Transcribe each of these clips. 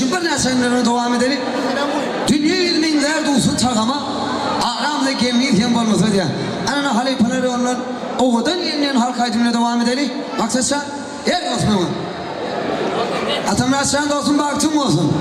için bir nesenden devam edelim. Dünya ilmin derdi olsun çağama. Aramda gelmeyken olmasa diye. Ana hali pınarı onlar. Oğudan yeniden halk aydınına devam edelim. Maksatsa yer olsun ama. Atamlar sen de olsun baktım olsun.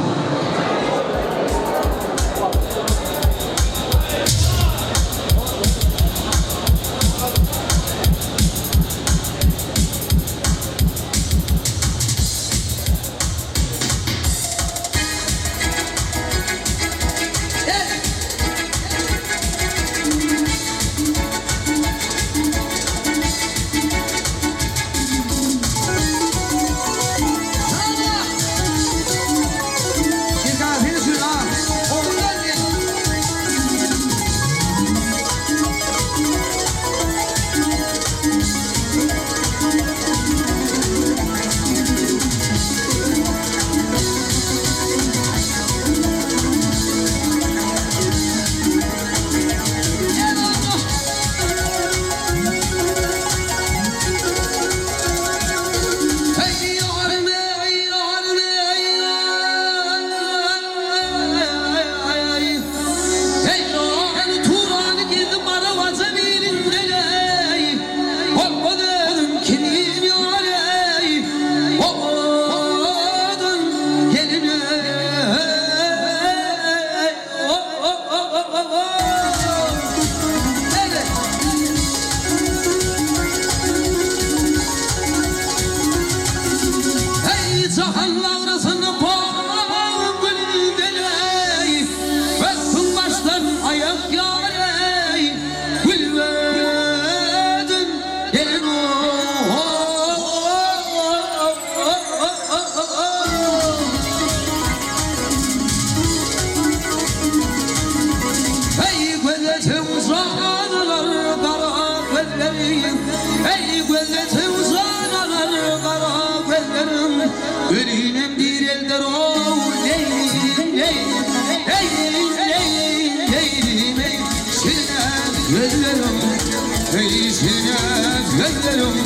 Ölünem bir elder ol Leylim, leylim, leylim, leylim, leylim, ey Sinem gözlerim, ey sinem gözlerim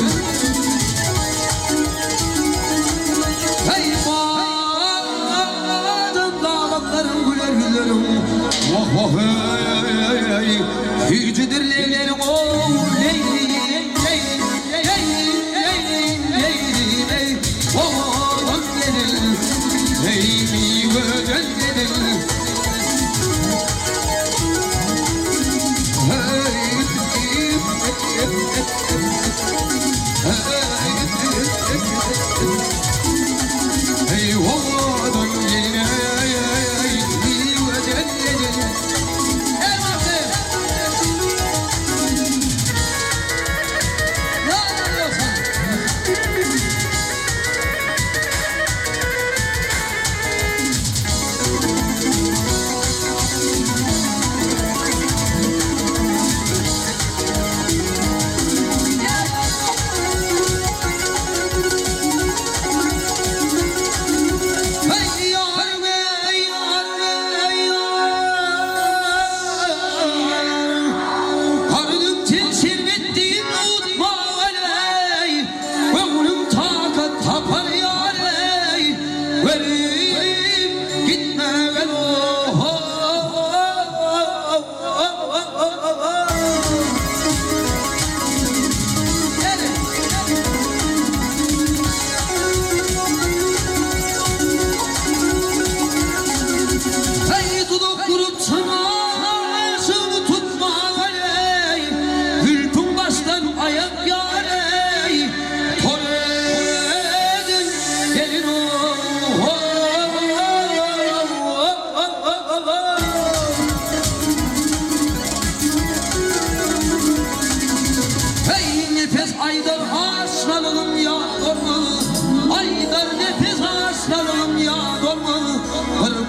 Ey madem damatlarım güler gülerim Vah vah ey, yücedir leylerim ol Leylim, leylim, leylim, leylim, leylim, ey Oğlan gelir, ey göden gelir Ey oğlan gelir, ey göden gelir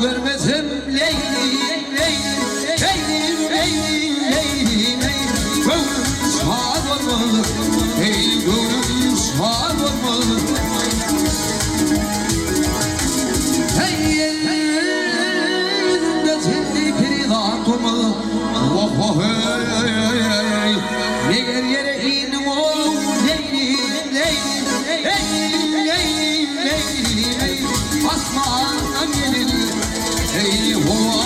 Görmezim leylim, leylim, leylim, leylim, leylim, ey gönlüm şad olmalı, ey gönlüm şad olmalı Ey elinde seni peridat olmalı Vah vah ey, ne gel yere inim ol Leylim, leylim, leylim, leylim, leylim, ey asman gelir değil.